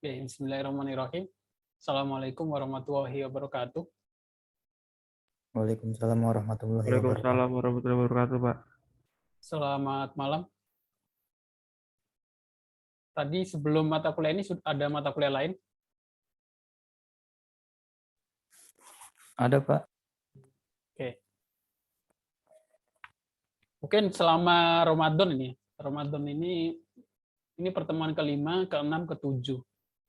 Oke, bismillahirrahmanirrahim. Assalamualaikum warahmatullahi wabarakatuh. Waalaikumsalam warahmatullahi Waalaikumsalam wabarakatuh. warahmatullahi wabarakatuh, Pak. Selamat malam. Tadi sebelum mata kuliah ini ada mata kuliah lain? Ada, Pak? Oke. Mungkin selama Ramadan ini pertemuan ke-5, ke-6, ke-7.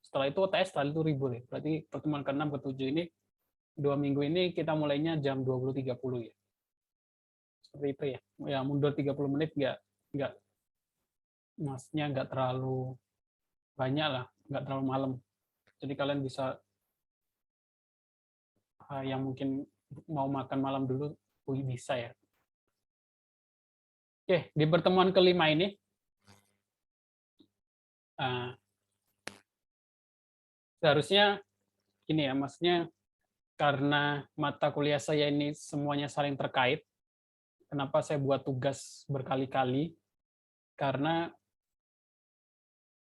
Setelah itu UTS, setelah itu libur ya. Berarti pertemuan ke-6, ke-7 ini 2 minggu ini kita mulainya jam 20.30 ya. Seperti itu ya. Ya mundur 30 menit nggak maksudnya nggak terlalu banyak lah, nggak terlalu malam. Jadi kalian bisa yang mungkin mau makan malam dulu bisa ya. Oke, di pertemuan ke-5 ini seharusnya ini ya, maksudnya karena mata kuliah saya ini semuanya saling terkait. Kenapa saya buat tugas berkali-kali? Karena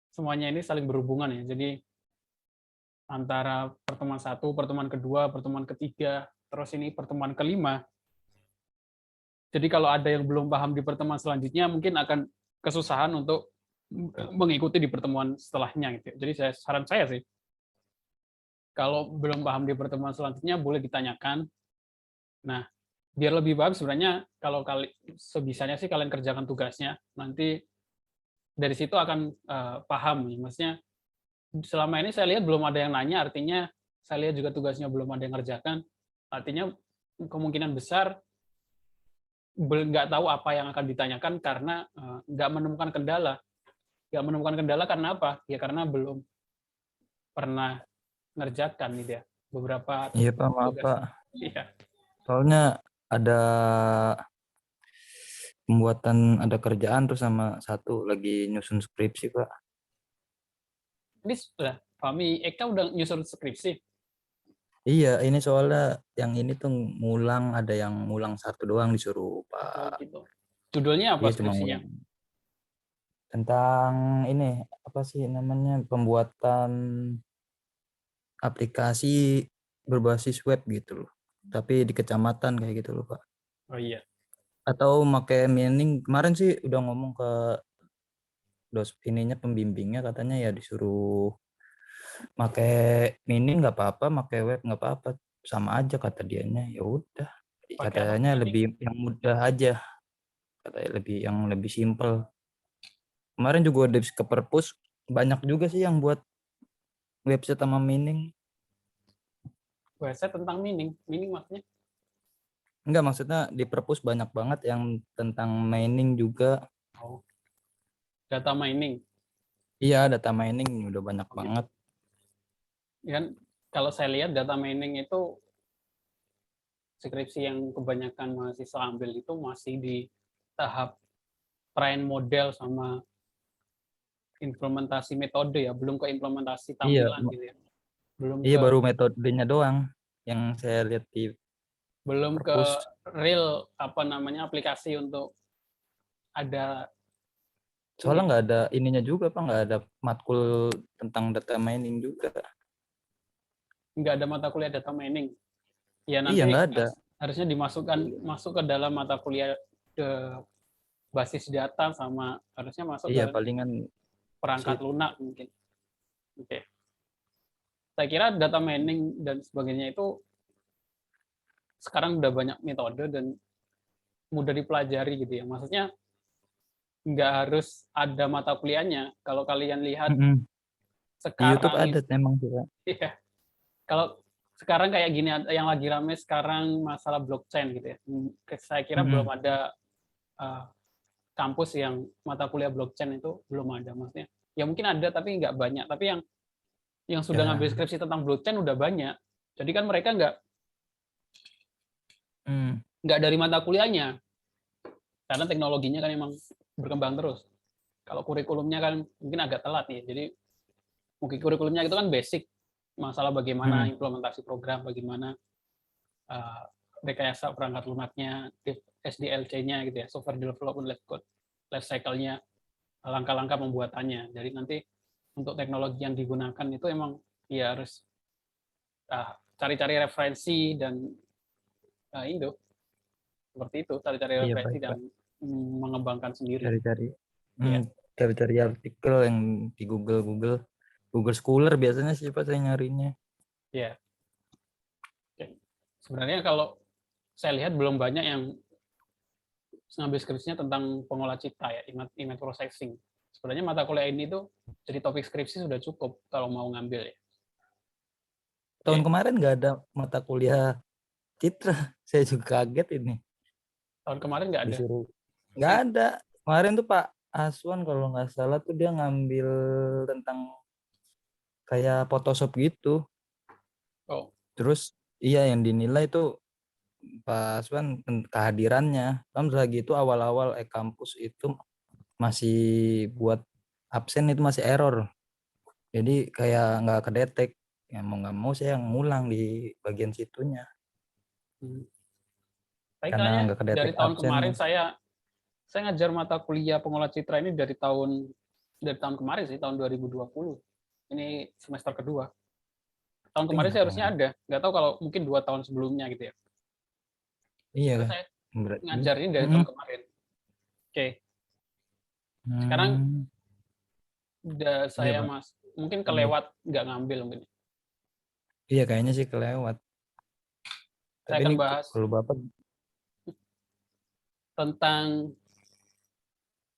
semuanya ini saling berhubungan ya. Jadi antara pertemuan 1, pertemuan kedua, pertemuan ketiga, terus ini pertemuan ke-5. Jadi kalau ada yang belum paham di pertemuan selanjutnya, mungkin akan kesusahan untuk mengikuti di pertemuan setelahnya gitu. Jadi saran saya sih, kalau belum paham di pertemuan selanjutnya boleh ditanyakan. Nah, biar lebih bagus sebenarnya kalau sebisanya sih kalian kerjakan tugasnya, nanti dari situ akan paham. Maksudnya selama ini saya lihat belum ada yang nanya, artinya saya lihat juga tugasnya belum ada yang ngerjakan, artinya kemungkinan besar nggak tahu apa yang akan ditanyakan karena nggak menemukan kendala. Nggak menemukan kendala karena apa? Ya karena belum pernah ngerjakan gitu ya. Beberapa Iya, Pak, maaf, tugas. Pak. Iya. Soalnya ada ada kerjaan tuh sama satu lagi nyusun skripsi, Pak. Ini sudah, Fahmi Eka udah nyusun skripsi. Iya, ini soalnya yang ini tuh ada yang ngulang satu doang disuruh, Oh Pak. gitu. Judulnya apa Iya, cuma skripsinya? ngulang. Tentang ini, apa sih namanya, pembuatan aplikasi berbasis web gitu loh. Tapi di kecamatan kayak gitu loh, Pak. Oh iya. Atau pakai mining, kemarin sih udah ngomong ke pembimbingnya, katanya ya disuruh pakai mini nggak apa-apa, pakai web nggak apa-apa, sama aja kata dianya. Ya udah, Pakai apa? katanya lebih yang mudah aja, katanya lebih simpel. Kemarin juga ada ke perpus, banyak juga sih yang buat website sama mining. Website tentang mining. Mining maksudnya? Enggak, maksudnya di perpus banyak banget yang tentang mining juga. Oh, data mining. Iya, data mining udah banyak Oh, gitu. banget. Kan kalau saya lihat data mining itu skripsi yang kebanyakan mahasiswa ambil itu masih di tahap train model sama implementasi metode ya, belum ke implementasi Iya, tampilan gitu ya. Belum iya ke baru metodenya doang yang saya lihat di belum ke perpus. real apa namanya aplikasi untuk ada Soalnya ini nggak ada ininya juga, Pak, nggak ada matkul tentang data mining juga. nggak ada mata kuliah data mining. Ya Iya, nanti nggak ada. harusnya masuk ke dalam mata kuliah ke basis data sama harusnya masuk ke Iya, palingan perangkat sih. lunak mungkin. Oke. Saya kira data mining dan sebagainya itu sekarang udah banyak metode dan mudah dipelajari gitu ya. Maksudnya nggak harus ada mata kuliahnya. Kalau kalian lihat Di YouTube sekarang, ada memang sih, Pak. ya, kalau sekarang kayak gini yang lagi rame sekarang masalah blockchain gitu ya. Saya kira belum ada uh, kampus yang mata kuliah blockchain itu belum ada maksudnya. Ya mungkin ada tapi nggak banyak. Tapi yang sudah ngambil Ya. skripsi tentang blockchain udah banyak. Jadi kan mereka nggak dari mata kuliahnya karena teknologinya kan emang berkembang terus. Kalau kurikulumnya kan mungkin agak telat nih. Jadi mungkin kurikulumnya itu kan basic masalah bagaimana Hmm. implementasi program, bagaimana uh, rekayasa perangkat lunaknya, SDLC-nya gitu ya, software development life cycle-nya, langkah-langkah pembuatannya. Jadi nanti untuk teknologi yang digunakan itu emang ya harus cari-cari referensi dan itu seperti itu, cari-cari Iya, referensi baik, dan Pak. mengembangkan sendiri. Cari-cari Ya, cari-cari artikel yang di Google Scholar biasanya sih Pak saya nyarinya. ya. Sebenarnya kalau saya lihat belum banyak yang ngambil skripsinya tentang pengolah citra ya, image processing. Sebenarnya mata kuliah ini tuh jadi topik skripsi sudah cukup kalau mau ngambil ya. Tahun Oke. kemarin nggak ada mata kuliah citra. Saya juga kaget ini. Tahun kemarin nggak ada. Disuruh. Nggak ada. Kemarin tuh Pak Aswan kalau nggak salah tuh dia ngambil tentang kayak Photoshop gitu. Oh, Terus iya yang dinilai tuh Pak Aswan kehadirannya. Kan lagi itu awal-awal kampus itu masih buat absen itu masih error. Jadi kayak nggak kedetek. Ya mau nggak mau saya ngulang di bagian situnya. tapi Karena kayaknya nggak kedetek dari tahun kemarin absennya. saya ngajar mata kuliah pengolah citra ini dari tahun kemarin sih, tahun 2020. Ini semester kedua. Tahun Tapi kemarin nggak saya harusnya kemana. ada, nggak tahu kalau mungkin 2 tahun sebelumnya gitu ya. Iya Terus kan? saya Berarti. ngajar ini dari tahun kemarin. Oke, sekarang Hmm, udah iya saya Pak. mungkin Iya. kelewat nggak ngambil mungkin. Iya kayaknya sih kelewat. Saya Tapi akan ini bahas kalau Bapak tentang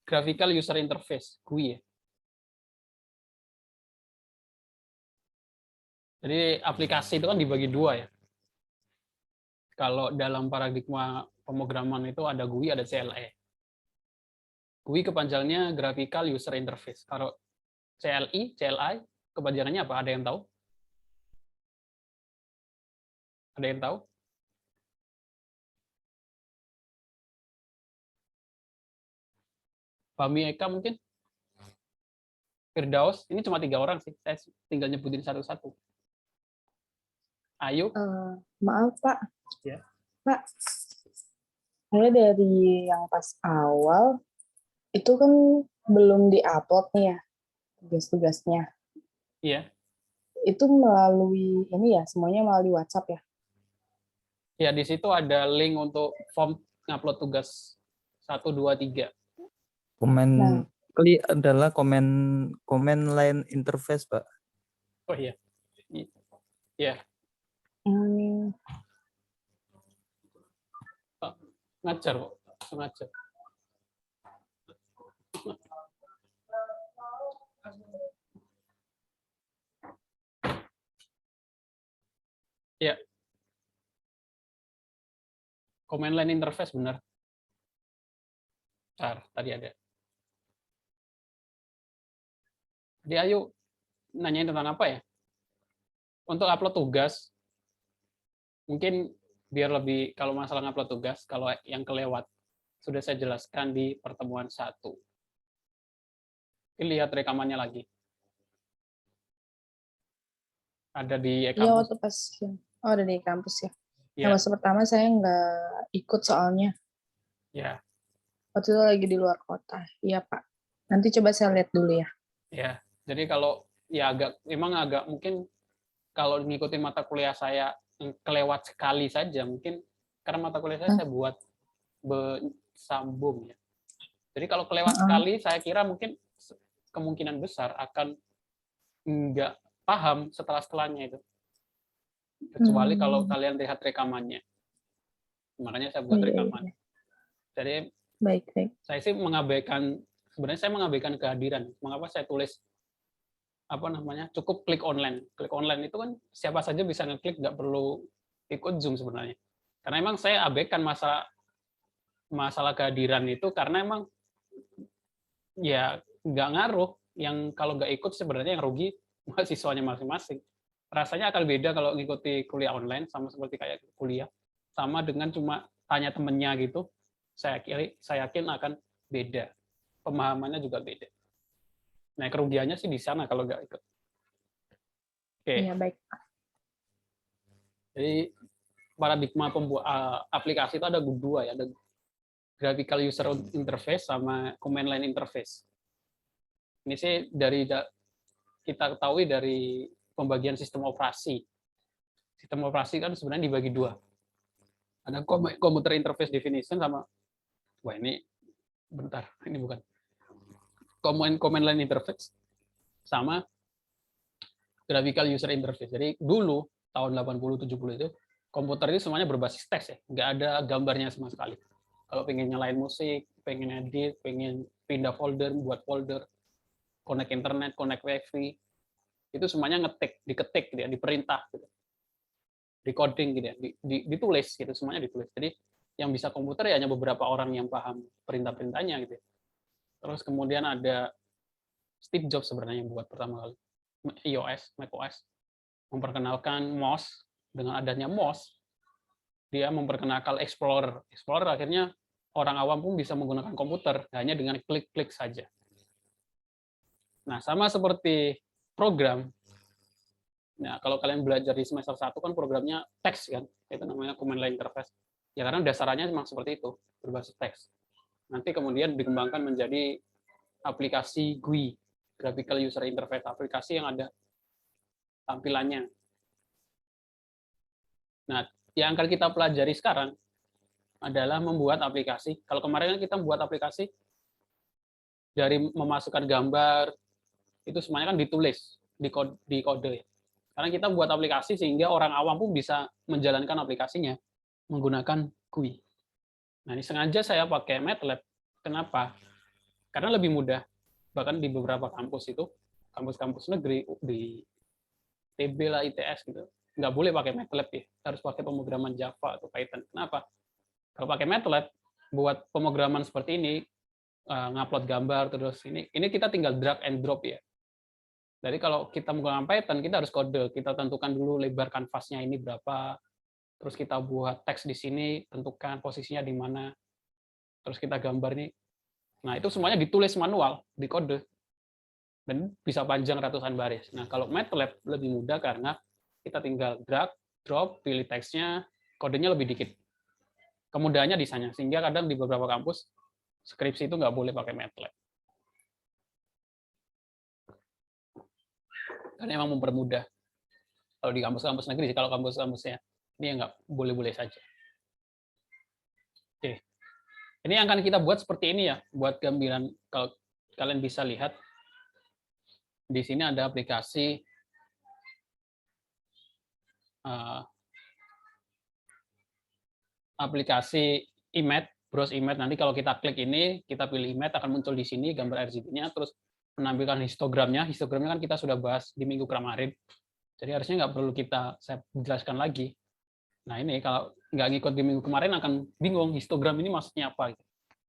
graphical user interface GUI ya. Jadi aplikasi itu kan dibagi dua ya. Kalau dalam paradigma pemrograman itu ada GUI, ada CLI. GUI kepanjangannya graphical user interface. Kalau CLI kepanjangannya apa? Ada yang tahu? Ada yang tahu? Fahmi Eka mungkin? Firdaus? Ini cuma 3 orang sih. Saya tinggal nyebutin satu-satu. Ayo. Maaf Pak, Ya. Pak, saya dari yang pas awal itu kan belum diupload nih ya tugas-tugasnya. Iya. Itu melalui ini ya, semuanya melalui WhatsApp ya. Ya, di situ ada link untuk form ngupload tugas 1, 2, 3. komen Nah. adalah komen line interface Pak. Oh iya. Iya. Ngajar kok. Ngajar. Ya. Command line interface benar. Tadi ada. Jadi ayo nanyain tentang apa ya? Untuk upload tugas, mungkin biar lebih, kalau masalah upload tugas, kalau yang kelewat, sudah saya jelaskan di pertemuan 1. Lihat rekamannya lagi. Ada di Iya, e-kampus. waktu pas ada di kampus ya. Ya. Nah, masa pertama saya nggak ikut soalnya. Ya. Waktu itu lagi di luar kota. Iya Pak. Nanti coba saya lihat dulu ya. Ya. Jadi kalau ya memang agak mungkin kalau ngikutin mata kuliah saya kelewat sekali saja mungkin karena mata kuliah saya buat bersambung ya. Jadi kalau kelewat sekali saya kira mungkin kemungkinan besar akan nggak paham setelahnya itu. Kecuali kalau kalian lihat rekamannya. Makanya saya buat rekaman. Jadi baik. Saya sih sebenarnya saya mengabaikan kehadiran. Mengapa saya tulis cukup klik online. Klik online itu kan siapa saja bisa ngeklik, nggak perlu ikut Zoom sebenarnya. Karena emang saya abaikan masalah kehadiran itu karena emang ya nggak ngaruh. Yang kalau nggak ikut sebenarnya yang rugi mahasiswanya masing-masing. Rasanya akan beda kalau ngikuti kuliah online sama seperti kayak kuliah. Sama dengan cuma tanya temennya gitu. Saya yakin akan beda. Pemahamannya juga beda. Nah, kerugiannya sih di sana kalau nggak ikut. Oke. Iya, baik. Jadi paradigma aplikasi itu ada 2 ya, ada graphical user interface sama command line interface. Ini sih dari kita ketahui dari pembagian sistem operasi. Sistem operasi kan sebenarnya dibagi dua. Ada computer interface definition sama, wah ini bentar, ini bukan. Command line interface sama graphical user interface. Jadi dulu tahun 80-70 itu komputer itu semuanya berbasis teks ya, nggak ada gambarnya sama sekali. Kalau pengen nyalain musik, pengen edit, pengen pindah folder, buat folder, connect internet, connect wifi, itu semuanya diketik gitu ya, diperintah gitu. Di coding gitu ya, ditulis gitu, semuanya ditulis. Jadi yang bisa komputer ya hanya beberapa orang yang paham perintah-perintahnya gitu. Terus kemudian ada Steve Jobs sebenarnya yang buat pertama kali iOS, macOS, memperkenalkan MOS. Dengan adanya MOS, dia memperkenalkan Explorer. Explorer akhirnya orang awam pun bisa menggunakan komputer hanya dengan klik-klik saja. Nah, sama seperti program. Nah, kalau kalian belajar di semester 1 kan programnya teks kan, itu namanya command line interface. Ya karena dasarnya memang seperti itu, berbasis teks. Nanti kemudian dikembangkan menjadi aplikasi GUI, graphical user interface, aplikasi yang ada tampilannya. Nah, yang akan kita pelajari sekarang adalah membuat aplikasi. Kalau kemarin kan kita membuat aplikasi dari memasukkan gambar, itu semuanya kan ditulis di kode ya. Karena kita buat aplikasi sehingga orang awam pun bisa menjalankan aplikasinya menggunakan GUI. Nah, ini sengaja saya pakai MATLAB. Kenapa? Karena lebih mudah. Bahkan di beberapa kampus itu, kampus-kampus negeri, di TB lah, ITS gitu, nggak boleh pakai MATLAB ya. Harus pakai pemrograman Java atau Python. Kenapa? Kalau pakai MATLAB, buat pemrograman seperti ini, ngupload gambar, terus ini kita tinggal drag and drop ya. Jadi kalau kita menggunakan Python, kita harus kode. Kita tentukan dulu lebar kanvasnya ini berapa. Terus kita buat teks di sini, tentukan posisinya di mana. Terus kita gambar nih. Nah, itu semuanya ditulis manual, di kode. Dan bisa panjang ratusan baris. Nah, kalau MATLAB lebih mudah karena kita tinggal drag, drop, pilih teksnya, kodenya lebih dikit. Kemudahannya di sana. Sehingga kadang di beberapa kampus, skripsi itu nggak boleh pakai MATLAB. Karena memang mempermudah. Kalau di kampus-kampus negeri, kalau kampus-kampusnya ini ya nggak boleh-boleh saja. Oke, ini yang akan kita buat seperti ini ya, buat gambaran. Kalau kalian bisa lihat di sini ada aplikasi aplikasi image, browse image. Nanti kalau kita klik ini, kita pilih image, akan muncul di sini gambar RGB-nya, terus menampilkan histogramnya. Histogramnya kan kita sudah bahas di minggu kemarin. Jadi harusnya nggak perlu saya jelaskan lagi. Nah ini kalau nggak ngikut di minggu kemarin akan bingung histogram ini maksudnya apa.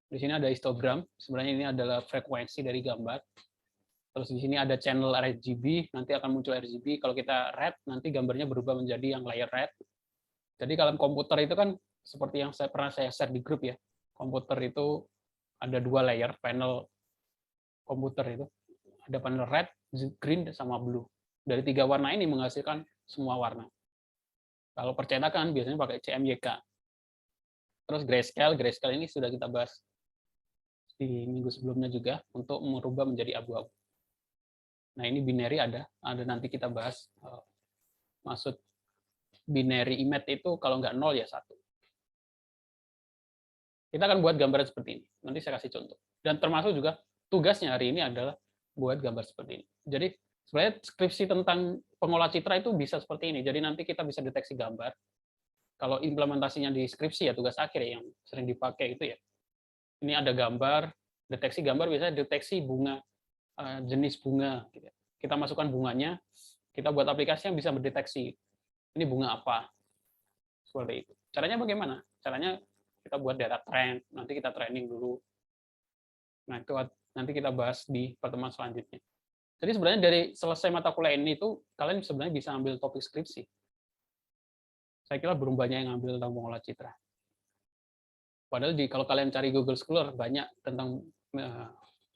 Di sini ada histogram, sebenarnya ini adalah frekuensi dari gambar. Terus di sini ada channel RGB, nanti akan muncul RGB. Kalau kita red, nanti gambarnya berubah menjadi yang layer red. Jadi kalau komputer itu kan seperti yang pernah saya share di grup ya. Komputer itu ada 2 layer panel komputer itu. Ada panel red, green, sama blue. Dari 3 warna ini menghasilkan semua warna. Kalau percetakan biasanya pakai CMYK. Terus grayscale ini sudah kita bahas di minggu sebelumnya juga untuk merubah menjadi abu-abu. Nah ini binary ada nanti kita bahas. Maksud binary image itu kalau nggak 0 ya 1. Kita akan buat gambar seperti ini. Nanti saya kasih contoh. Dan termasuk juga tugasnya hari ini adalah buat gambar seperti ini. Jadi sebenarnya skripsi tentang pengolah citra itu bisa seperti ini. Jadi nanti kita bisa deteksi gambar. Kalau implementasinya di skripsi ya tugas akhir yang sering dipakai itu ya. Ini ada gambar, deteksi gambar biasanya deteksi bunga, jenis bunga. Kita masukkan bunganya, kita buat aplikasi yang bisa mendeteksi ini bunga apa. Seperti itu. Caranya bagaimana? Caranya kita buat data trend, nanti kita training dulu. Nah itu nanti kita bahas di pertemuan selanjutnya. Jadi sebenarnya dari selesai mata kuliah ini itu kalian sebenarnya bisa ambil topik skripsi. Saya kira belum banyak yang ambil tentang pengolah citra. Padahal kalau kalian cari Google Scholar banyak tentang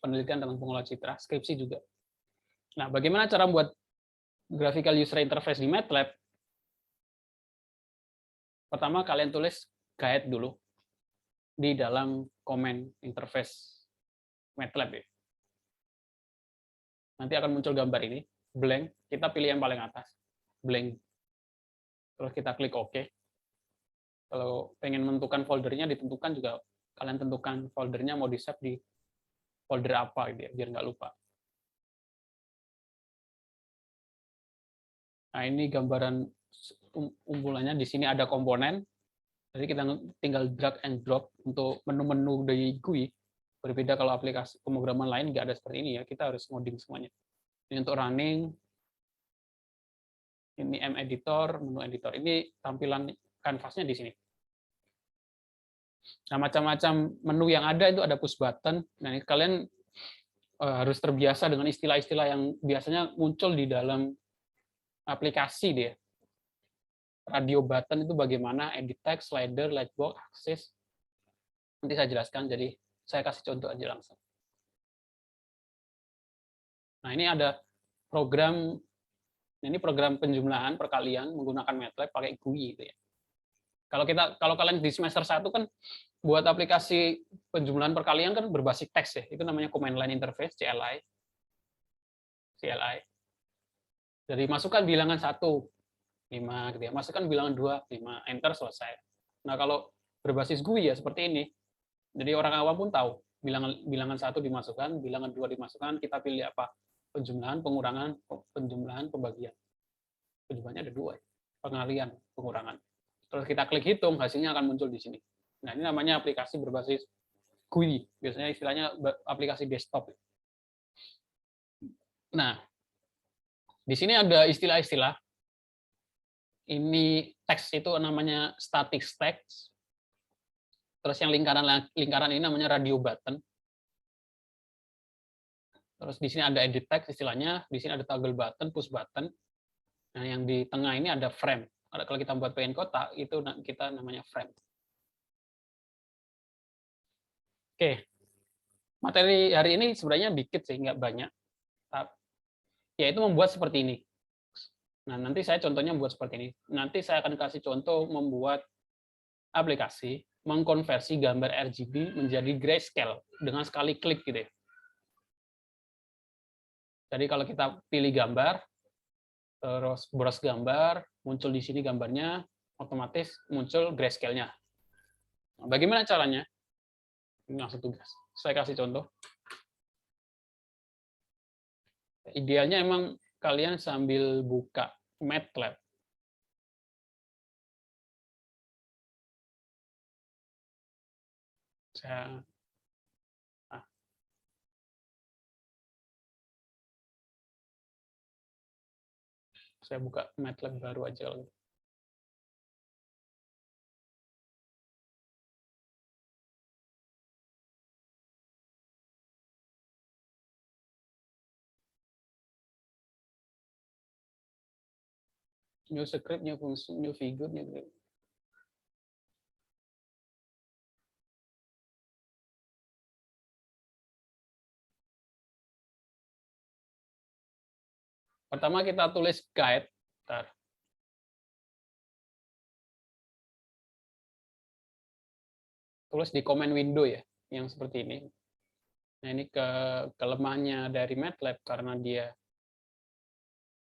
penelitian tentang pengolah citra, skripsi juga. Nah, bagaimana cara membuat graphical user interface di MATLAB? Pertama kalian tulis guide dulu di dalam command interface MATLAB ya. Nanti akan muncul gambar ini. blank, kita pilih yang paling atas, blank. Terus kita klik OK. Kalau pengen menentukan foldernya, ditentukan juga, kalian tentukan foldernya mau di-save di folder apa, gitu ya, biar nggak lupa. Nah, ini gambaran umpulannya. Di sini ada komponen, jadi kita tinggal drag and drop untuk menu-menu dari GUI. Berbeda kalau aplikasi pemrograman lain nggak ada seperti ini ya, kita harus ngoding semuanya. Ini untuk running, ini M-editor, menu editor. Ini tampilan kanvasnya di sini. Nah, macam-macam menu yang ada itu ada push button. Nah, ini kalian harus terbiasa dengan istilah-istilah yang biasanya muncul di dalam aplikasi dia. Radio button itu bagaimana, edit text, slider, lightbox, axis. Nanti saya jelaskan, jadi saya kasih contoh aja langsung. Nah, ini ada program, ini program penjumlahan perkalian menggunakan MATLAB pakai GUI gitu ya. Kalau kalian di semester 1 kan buat aplikasi penjumlahan perkalian kan berbasis teks ya. Itu namanya command line interface, CLI. Jadi masukkan bilangan 1, 5 gitu ya. Masukkan bilangan 2, 5, enter, selesai. Nah, kalau berbasis GUI ya seperti ini. Jadi orang awam pun tahu bilangan 1 dimasukkan, bilangan 2 dimasukkan, kita pilih apa? Penjumlahan, pengurangan, penjumlahan, pembagian. Penjumlahannya ada 2, pengalian, pengurangan. Terus kita klik hitung, hasilnya akan muncul di sini. Nah, ini namanya aplikasi berbasis GUI. Biasanya istilahnya aplikasi desktop. Nah, di sini ada istilah-istilah. Ini teks itu namanya static text. Terus yang lingkaran ini namanya radio button. Terus di sini ada edit text istilahnya. Di sini ada toggle button, push button. Nah, yang di tengah ini ada frame. Kalau kita buat pengen kotak, itu kita namanya frame. Oke, materi hari ini sebenarnya dikit sih, nggak banyak. Yaitu membuat seperti ini. Nah, nanti saya contohnya buat seperti ini. Nanti saya akan kasih contoh membuat aplikasi mengkonversi gambar RGB menjadi grayscale dengan sekali klik gitu ya. Jadi kalau kita pilih gambar, terus browse gambar, muncul di sini gambarnya, otomatis muncul grayscale-nya. Nah, bagaimana caranya? Ini langsung tugas. Saya kasih contoh. Idealnya emang kalian sambil buka MATLAB. Saya buka MATLAB baru aja. New script, new function, new figure, new grade. Pertama kita tulis guide. Bentar. Tulis di command window ya, yang seperti ini. Nah, ini kelemahannya dari MATLAB karena dia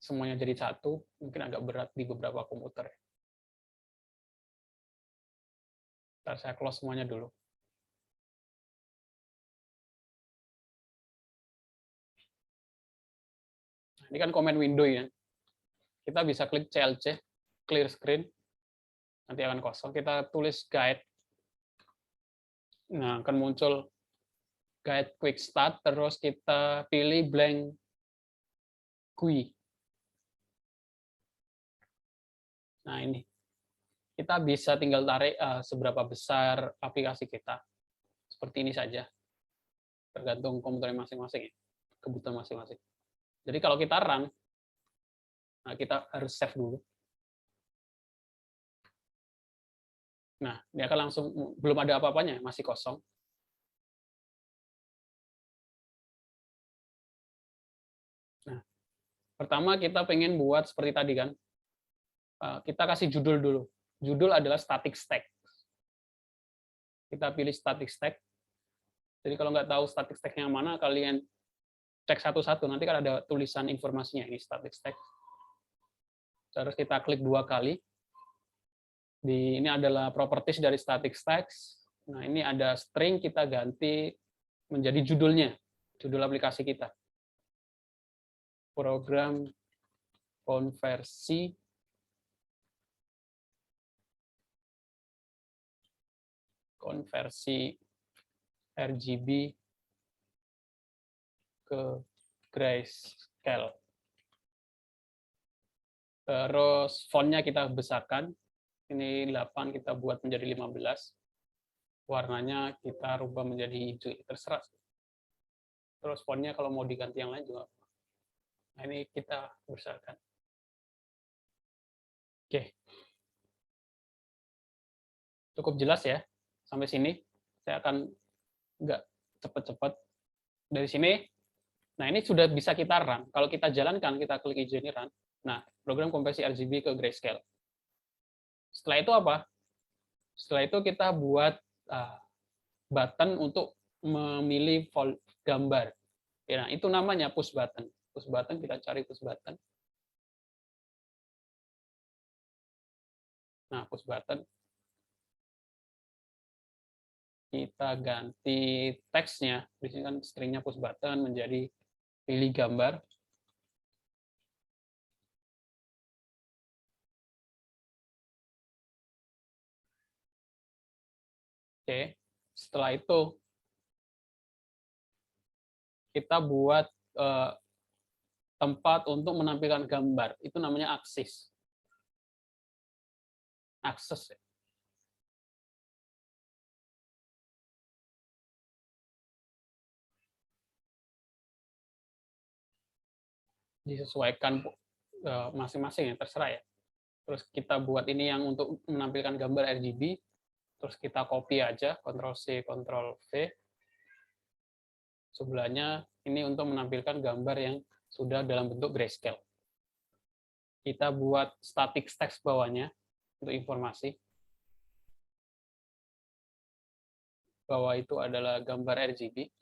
semuanya jadi satu, mungkin agak berat di beberapa komputer. Bentar, saya close semuanya dulu. Ini kan command window ya. Kita bisa klik CLC, clear screen. Nanti akan kosong. Kita tulis guide. Nah, akan muncul guide quick start, terus kita pilih blank GUI. Nah, ini. Kita bisa tinggal tarik seberapa besar aplikasi kita. Seperti ini saja. Tergantung komputer masing-masing ya. Kebutuhan masing-masing. Jadi kalau kita run, nah kita harus save dulu. Nah, dia akan langsung, belum ada apa-apanya, masih kosong. Nah, pertama kita pengen buat seperti tadi kan, kita kasih judul dulu. Judul adalah static text. Kita pilih static text. Jadi kalau nggak tahu static text yang mana, kalian cek satu-satu. Nanti kan ada tulisan informasinya, ini static text. Terus kita klik 2 kali. Ini adalah properties dari static text. Nah, ini ada string, kita ganti menjadi judulnya, judul aplikasi kita. Program konversi RGB ke grayscale. Terus fontnya kita besarkan. Ini 8 kita buat menjadi 15. Warnanya kita rubah menjadi hijau, terserah. Terus fontnya kalau mau diganti yang lain juga. Nah, ini kita besarkan. Oke. Cukup jelas ya. Sampai sini. Saya akan nggak cepat-cepat. Dari sini, nah ini sudah bisa kita run. Kalau kita jalankan, kita klik hijau ini run. Nah, program konversi RGB ke grayscale. Setelah itu apa? Setelah itu kita buat button untuk memilih gambar. Ya, nah, itu namanya push button. Push button, kita cari push button. Nah, push button. Kita ganti teksnya. Di sini kan stringnya push button menjadi pilih gambar. Oke, setelah itu kita buat tempat untuk menampilkan gambar. Itu namanya akses. Akses. Disesuaikan masing-masing ya, terserah ya. Terus kita buat ini yang untuk menampilkan gambar RGB. Terus kita copy aja, Ctrl+C, Ctrl+V. Sebelahnya ini untuk menampilkan gambar yang sudah dalam bentuk grayscale. Kita buat static text bawahnya untuk informasi. Bawah itu adalah gambar RGB.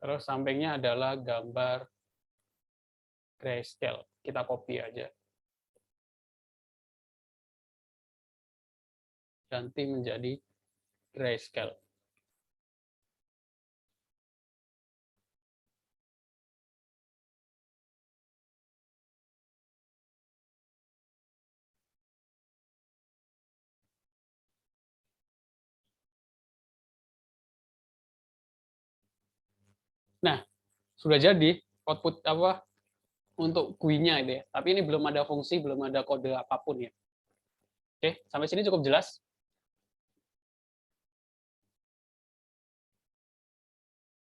Terus sampingnya adalah gambar grayscale. Kita copy aja. Ganti menjadi grayscale. Nah, sudah jadi output apa untuk GUI-nya itu ya. Tapi ini belum ada fungsi, belum ada kode apapun ya. Oke, sampai sini cukup jelas.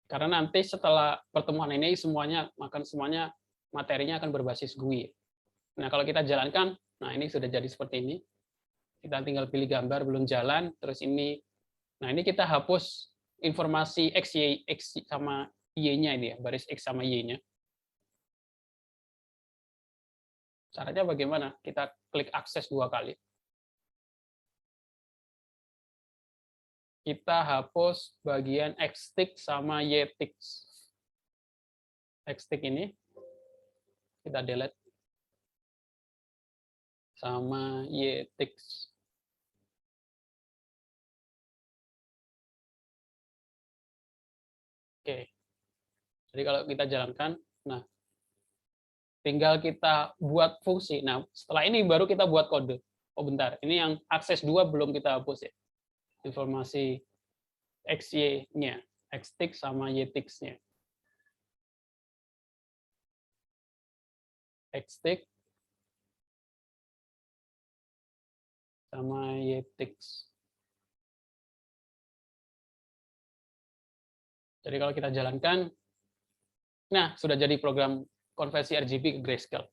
Karena nanti setelah pertemuan ini semuanya materinya akan berbasis GUI. Nah, kalau kita jalankan, nah ini sudah jadi seperti ini. Kita tinggal pilih gambar belum jalan, terus ini. Nah, ini kita hapus informasi X, Y, X sama Y-nya ini ya, baris X sama Y-nya. Caranya bagaimana? Kita klik akses 2 kali. Kita hapus bagian X-tick sama Y-tick. X-tick ini kita delete. Sama Y-tick. Oke. Jadi kalau kita jalankan, nah tinggal kita buat fungsi. Nah, setelah ini baru kita buat kode. Oh bentar, ini yang akses 2 belum kita hapus ya. Informasi XY-nya, X-tick sama Y-tick-nya. X-tick sama Y-tick. Jadi kalau kita jalankan, nah sudah jadi program konversi RGB ke grayscale.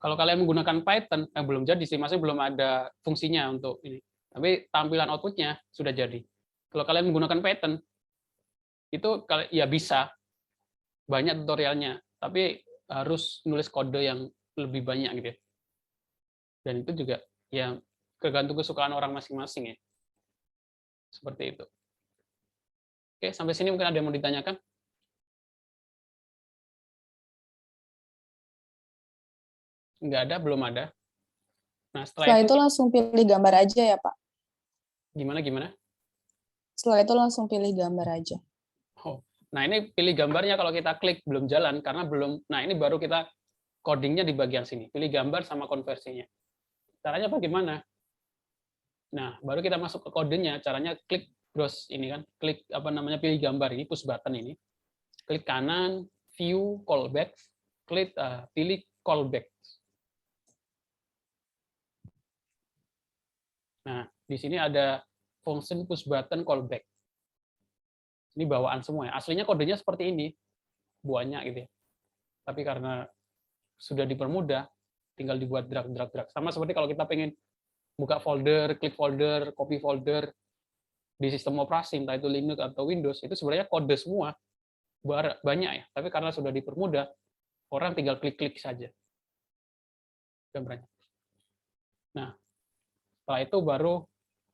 Kalau kalian menggunakan Python, belum jadi sih, masih belum ada fungsinya untuk ini. Tapi tampilan outputnya sudah jadi. Kalau kalian menggunakan Python, itu ya bisa, banyak tutorialnya, tapi harus nulis kode yang lebih banyak gitu. Dan itu juga ya tergantung kesukaan orang masing-masing ya. Seperti itu. Oke, sampai sini mungkin ada yang mau ditanyakan? Nggak ada, belum ada. Nah, Setelah itu langsung pilih gambar aja ya, Pak? Gimana? Setelah itu langsung pilih gambar aja. Oh, nah ini pilih gambarnya kalau kita klik belum jalan, karena belum, nah ini baru kita codingnya di bagian sini. Pilih gambar sama konversinya. Caranya bagaimana? Nah, baru kita masuk ke kodenya, caranya klik browse ini kan, klik pilih gambar ini, push button ini. Klik kanan, view callback, klik pilih callback. Nah, di sini ada function push button callback. Ini bawaan semua ya. Aslinya kodenya seperti ini, banyak gitu ya. Tapi karena sudah dipermudah, tinggal dibuat drag. Sama seperti kalau kita pengen buka folder, klik folder, copy folder di sistem operasi, entah itu Linux atau Windows, itu sebenarnya kode semua, banyak ya. Tapi karena sudah dipermudah, orang tinggal klik-klik saja gambarnya. Nah, setelah itu baru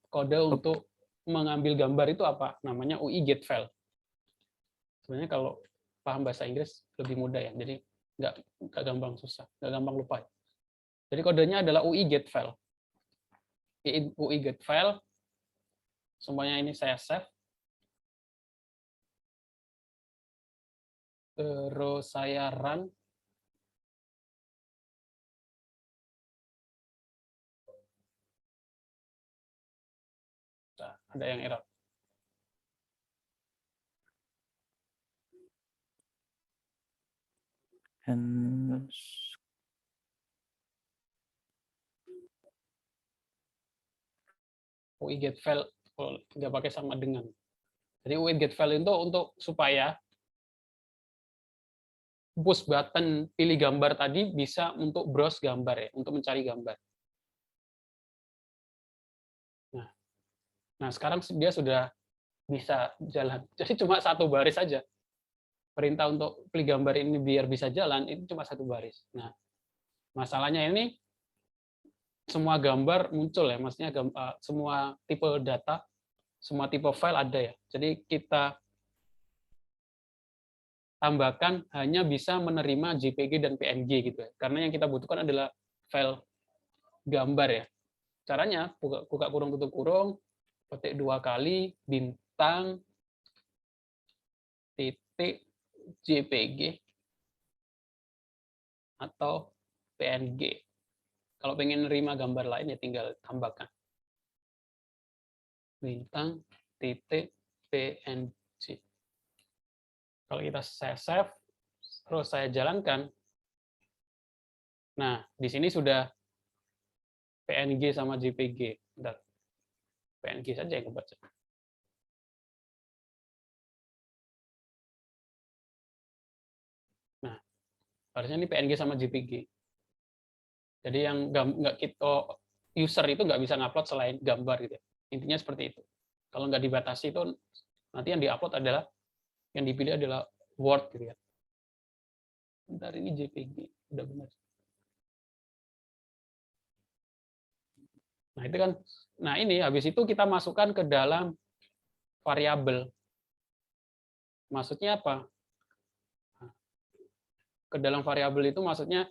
kode untuk mengambil gambar itu apa? Namanya UI get file. Sebenarnya kalau paham bahasa Inggris lebih mudah ya, jadi nggak gampang susah, nggak gampang lupa. Jadi kodenya adalah UI get file. UI get file, semuanya ini saya save. Terus saya run. Nah, ada yang error. UI get file nggak pakai sama dengan. Jadi UI get file itu untuk supaya push button pilih gambar tadi bisa untuk browse gambar ya, untuk mencari gambar. Nah sekarang dia sudah bisa jalan. Jadi cuma satu baris saja. Perintah untuk pilih gambar ini biar bisa jalan itu cuma satu baris. Nah masalahnya ini semua gambar muncul ya, maksudnya semua tipe data, semua tipe file ada ya. Jadi kita tambahkan hanya bisa menerima JPG dan PNG gitu ya. Karena yang kita butuhkan adalah file gambar ya. Caranya buka kurung tutup kurung, petik 2 kali bintang titik JPG atau PNG. Kalau pengen nerima gambar lain ya tinggal tambahkan bintang titik PNG. Kalau kita saya save, terus saya jalankan. Nah, di sini sudah PNG sama JPG. Bentar. PNG saja yang kebaca. Nah, harusnya ini PNG sama JPG. Jadi yang nggak kita user itu nggak bisa ngupload selain gambar gitu. Intinya seperti itu. Kalau nggak dibatasi itu nanti yang diupload adalah yang dipilih adalah Word gitu ya. Bentar ini JPG udah benar. Nah itu kan, nah ini habis itu kita masukkan ke dalam variabel. Maksudnya apa? Ke dalam variabel itu maksudnya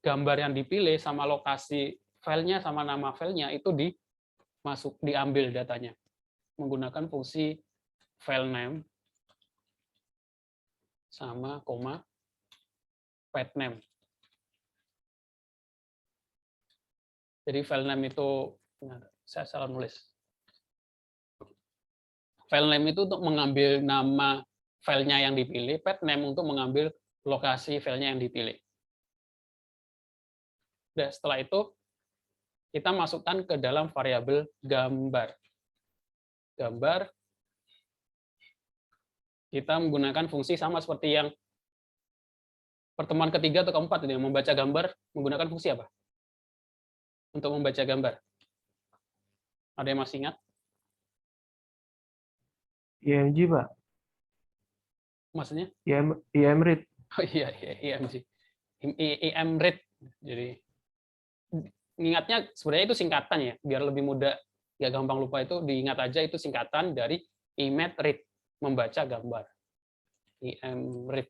gambar yang dipilih sama lokasi filenya sama nama filenya itu diambil datanya menggunakan fungsi file name sama koma path name. Jadi file name itu, saya salah nulis. File name itu untuk mengambil nama filenya yang dipilih, path name untuk mengambil lokasi filenya yang dipilih. Dan setelah itu kita masukkan ke dalam variabel gambar. Gambar kita menggunakan fungsi sama seperti yang pertemuan ketiga atau keempat ini, membaca gambar menggunakan fungsi apa? Untuk membaca gambar. Ada yang masih ingat? IMG, Pak. Maksudnya? IMRead. Oh iya, IMG. IMRead. Jadi Ingatnya sebenarnya itu singkatan ya, biar lebih mudah, nggak gampang lupa itu diingat aja itu singkatan dari image read, membaca gambar. IMRead.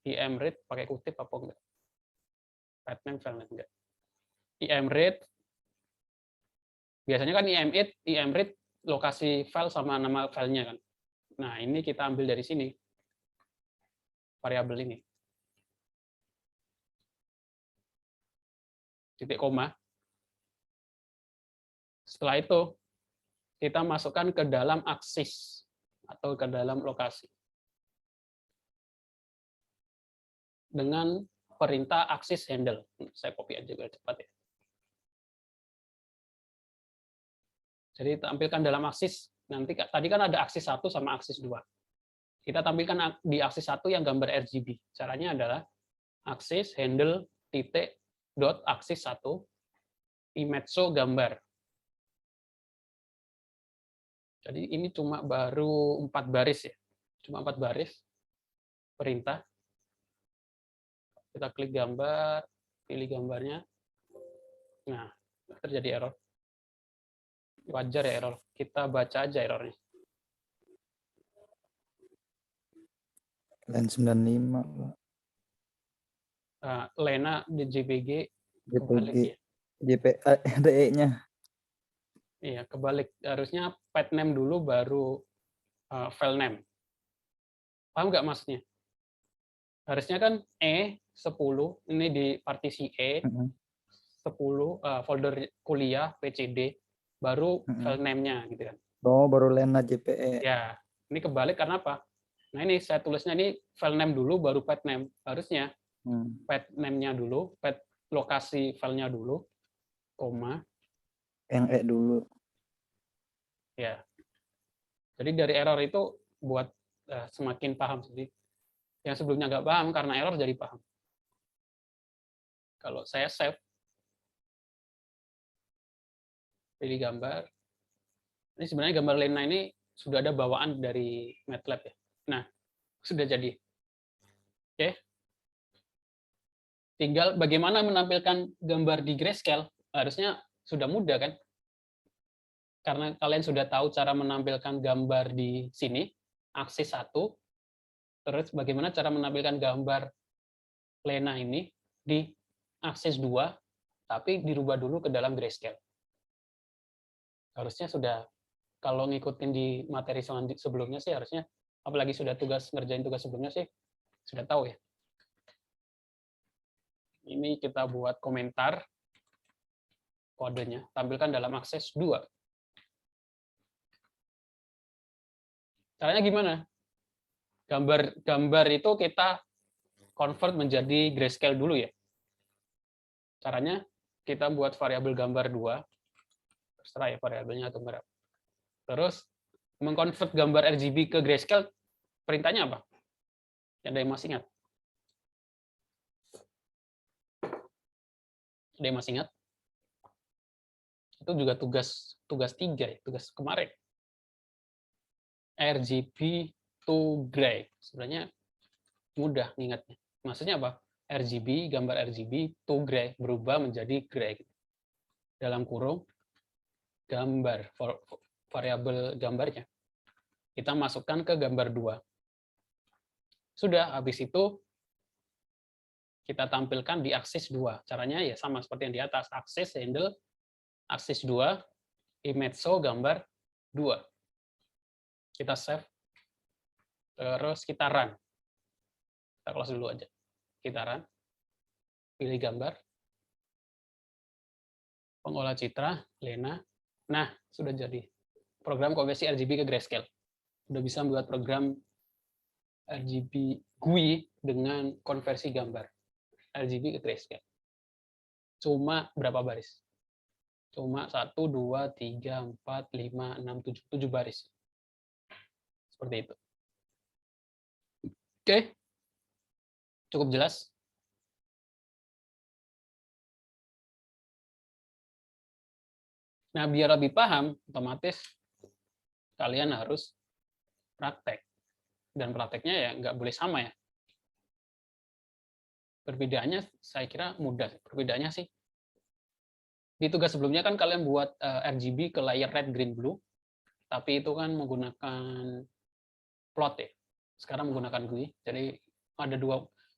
IMRead pakai kutip apa enggak? Batman Filnet enggak. IMRead. Biasanya kan IMRead lokasi file sama nama filenya kan. Nah, ini kita ambil dari sini. Variabel ini. Titik koma. Setelah itu, kita masukkan ke dalam aksis atau ke dalam lokasi. Dengan perintah aksis handle. Saya copy aja biar cepat ya. Jadi tampilkan dalam aksis, nanti tadi kan ada aksis 1 sama aksis 2. Kita tampilkan di aksis 1 yang gambar RGB. Caranya adalah aksis handle titik dot aksis 1 image show gambar. Jadi ini cuma baru 4 baris ya. Cuma 4 baris perintah. Kita klik gambar, pilih gambarnya. Nah, terjadi error. Wajar ya error. Kita baca aja errornya. Line 95. Lena di JPG kebalik JPG. ya. Ada E-nya. Iya, kebalik. Harusnya pet name dulu baru file name. Paham nggak maksudnya? Harusnya kan E10, ini di partisi E10, folder kuliah, PCD, baru file name-nya gitu kan. Oh, baru Lena JPE. Ya, ini kebalik karena apa? Nah ini saya tulisnya ini file name dulu, baru pet name. Harusnya pet name-nya dulu, pet lokasi filenya dulu, koma. Yang E dulu. Ya. Jadi dari error itu buat semakin paham. Jadi yang sebelumnya nggak paham karena error jadi paham. Kalau saya save, pilih gambar. Ini sebenarnya gambar Lena ini sudah ada bawaan dari MATLAB ya. Nah, sudah jadi. Oke. Tinggal bagaimana menampilkan gambar di grayscale, harusnya sudah mudah kan? Karena kalian sudah tahu cara menampilkan gambar di sini, aksis 1, terus bagaimana cara menampilkan gambar Lena ini di aksis 2, tapi dirubah dulu ke dalam grayscale. Harusnya sudah, kalau ngikutin di materi sebelumnya sih harusnya, apalagi sudah ngerjain tugas sebelumnya sih, sudah tahu ya. Ini kita buat komentar kodenya, tampilkan dalam akses 2. Caranya gimana? Gambar itu kita convert menjadi grayscale dulu ya. Caranya kita buat variabel gambar 2, terserah ya variabelnya atau berapa. Terus mengkonvert gambar RGB ke grayscale, perintahnya apa? Ada yang masih ingat? Ada yang masih ingat? Itu juga tugas 3 ya, tugas kemarin. RGB to gray. Sebenarnya mudah ingatnya. Maksudnya apa? RGB, gambar RGB to gray, berubah menjadi gray. Dalam kurung gambar, variabel gambarnya. Kita masukkan ke gambar 2. Sudah, habis itu kita tampilkan di aksis 2. Caranya ya sama seperti yang di atas. Aksis handle, aksis 2, image show gambar 2. Kita save, terus kita run. Kita close dulu aja. Kita run, pilih gambar, pengolah citra, Lena. Nah, sudah jadi. Program konversi RGB ke grayscale. Sudah bisa membuat program RGB GUI dengan konversi gambar. RGB ke grayscale. Cuma berapa baris? Cuma 1, 2, 3, 4, 5, 6, 7 baris. Seperti itu. Oke. Cukup jelas? Nah, biar lebih paham, otomatis kalian harus praktek. Dan prakteknya ya nggak boleh sama ya. Perbedaannya saya kira mudah. Perbedaannya sih, di tugas sebelumnya kan kalian buat RGB ke layer red, green, blue, tapi itu kan menggunakan plot ya. Sekarang menggunakan GUI. Jadi ada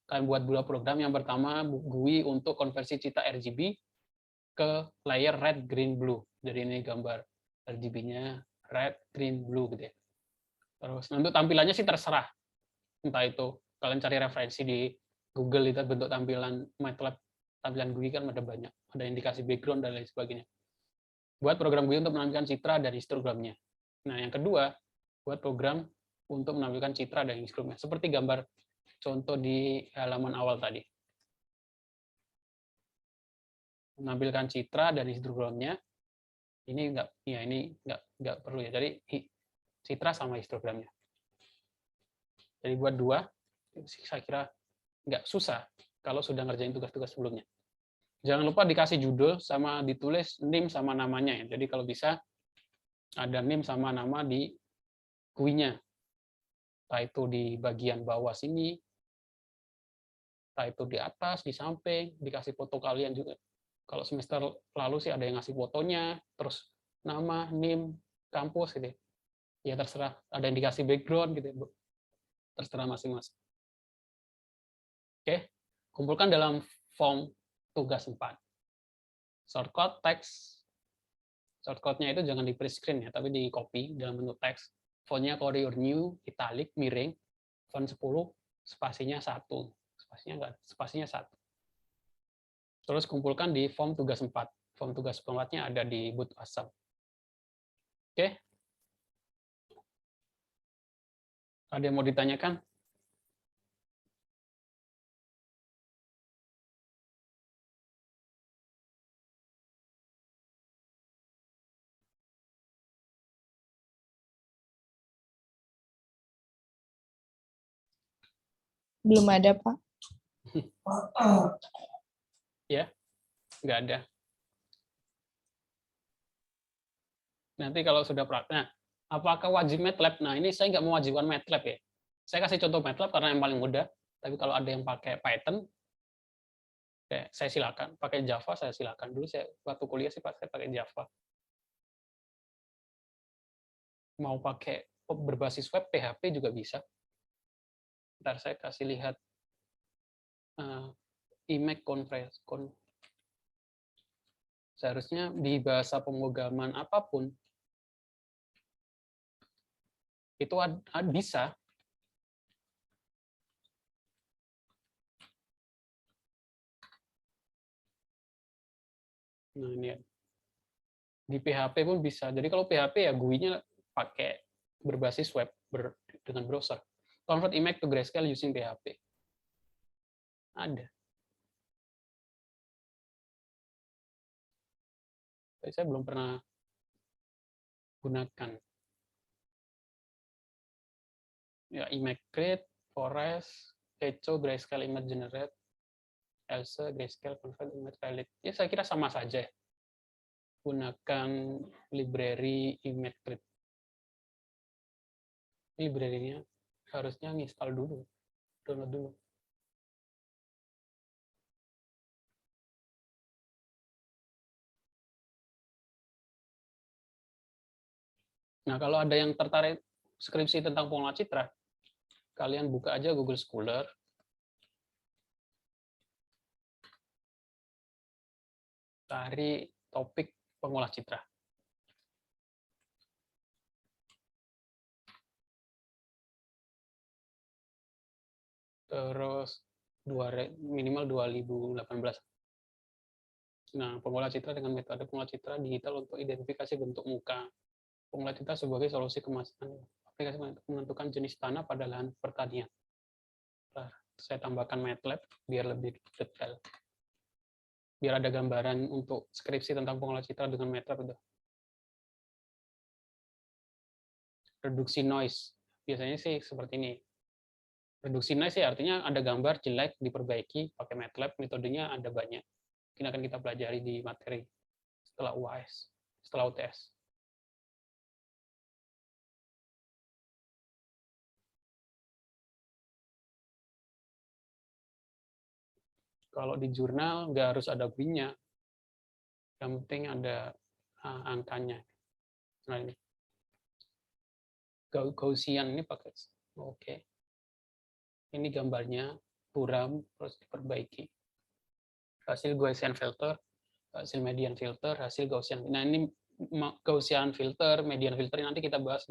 kalian buat dua program. Yang pertama GUI untuk konversi citra RGB ke layer red, green, blue. Jadi ini gambar RGB-nya red, green, blue gitu ya. Terus untuk tampilannya sih terserah. Entah itu kalian cari referensi di Google, itu bentuk tampilan MATLAB, tampilan GUI kan ada banyak. Ada indikasi background dan lain sebagainya. Buat program GUI untuk menampilkan citra dan histogramnya. Nah, yang kedua, buat program untuk menampilkan citra dan histogramnya. Seperti gambar contoh di halaman awal tadi. Menampilkan citra dan histogramnya. Ini enggak perlu ya. Jadi citra sama histogramnya. Jadi buat dua, saya kira nggak susah kalau sudah ngerjain tugas-tugas sebelumnya. Jangan lupa dikasih judul sama ditulis NIM sama namanya ya. Jadi kalau bisa ada NIM sama nama di GUI-nya. Entah itu di bagian bawah sini, entah itu di atas, di samping, dikasih foto kalian juga. Kalau semester lalu sih ada yang ngasih fotonya, terus nama, NIM, kampus gitu. Ya terserah, ada yang dikasih background gitu. Terserah masing-masing. Oke, kumpulkan dalam form tugas 4. Shortcut teks. Shortcut-nya itu jangan di print screen ya, tapi di copy dalam bentuk teks. Fontnya Courier New, italic, miring, font 10, spasinya 1. Spasinya 1. Terus kumpulkan di form tugas 4. Form tugas 4-nya ada di boot WhatsApp. Oke. Ada yang mau ditanyakan? Belum ada, Pak. Ya, nggak ada. Nanti kalau sudah praktek, nah, apakah wajib MATLAB? Nah, ini saya nggak mewajibkan MATLAB ya. Saya kasih contoh MATLAB karena yang paling mudah. Tapi kalau ada yang pakai Python, saya silakan. Pakai Java, saya silakan. Dulu saya waktu kuliah sih saya pakai Java. Mau pakai berbasis web, PHP juga bisa. Ntar saya kasih lihat Emacs seharusnya di bahasa pemrograman apapun itu bisa. Nah, ini ya. Di PHP pun bisa. Jadi kalau PHP ya GUI-nya pakai berbasis web dengan browser. Convert Emacs to Grayscale using PHP. Ada. Tapi saya belum pernah gunakan. Ya, Emacs Create, Forest, Echo, Grayscale Image Generate, Else, Grayscale, Convert Image Valid. Ya, saya kira sama saja. Gunakan library Emacs Create. Library-nya harusnya install dulu, download dulu. Nah, kalau ada yang tertarik skripsi tentang pengelola citra, kalian buka aja Google Scholar. Cari topik pengolah citra. Terus minimal 2018. Nah, pengolah citra dengan metode pengolah citra digital untuk identifikasi bentuk muka. Pengolah citra sebagai solusi kemasan aplikasi untuk menentukan jenis tanah pada lahan pertanian. Nah, saya tambahkan MATLAB biar lebih detail. Biar ada gambaran untuk skripsi tentang pengolah citra dengan MATLAB itu. Reduksi noise. Biasanya sih seperti ini. Reduksi noise sih artinya ada gambar jelek diperbaiki pakai MATLAB, metodenya ada banyak. Mungkin akan kita pelajari di materi setelah UAS, setelah UTS. Kalau di jurnal nggak harus ada green-nya, yang penting ada angkanya. Nah ini Gaussian ini pakai, oke. Ini gambarnya buram, terus diperbaiki. Hasil Gaussian filter, hasil median filter, hasil Gaussian. Nah ini Gaussian filter, median filter nanti kita bahas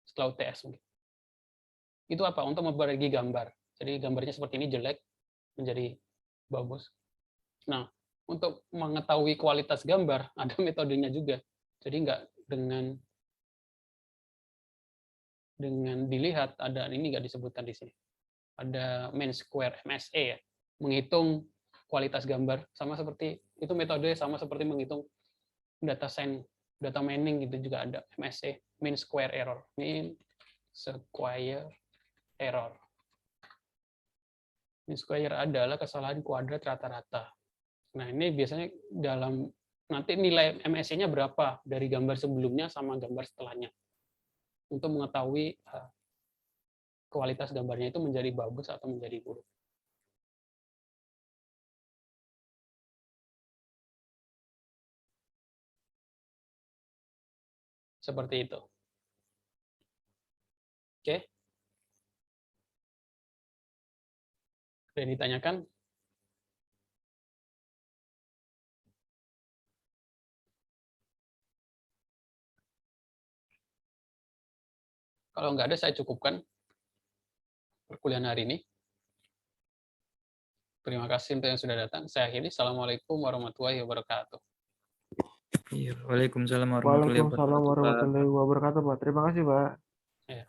setelah UTS. Itu apa? Untuk memperbaiki gambar. Jadi gambarnya seperti ini jelek menjadi bagus. Nah, untuk mengetahui kualitas gambar ada metodenya juga. Jadi nggak dengan dilihat, ada ini nggak disebutkan di sini. Ada mean square MSE ya, menghitung kualitas gambar sama seperti itu, metode sama seperti menghitung data science, data mining gitu juga ada MSE, mean square error, mean square error. Mean square adalah kesalahan kuadrat rata-rata. Nah, ini biasanya dalam nanti nilai MSE-nya berapa dari gambar sebelumnya sama gambar setelahnya. Untuk mengetahui kualitas gambarnya itu menjadi bagus atau menjadi buruk. Seperti itu. Oke. Ada yang ditanyakan? Kalau nggak ada, saya cukupkan perkuliahan hari ini. Terima kasih untuk yang sudah datang. Saya akhiri. Assalamualaikum warahmatullahi wabarakatuh. Iya, Waalaikumsalam warahmatullahi wabarakatuh. Waalaikumsalam warahmatullahi wabarakatuh, Pak. Terima kasih, Pak. Ya.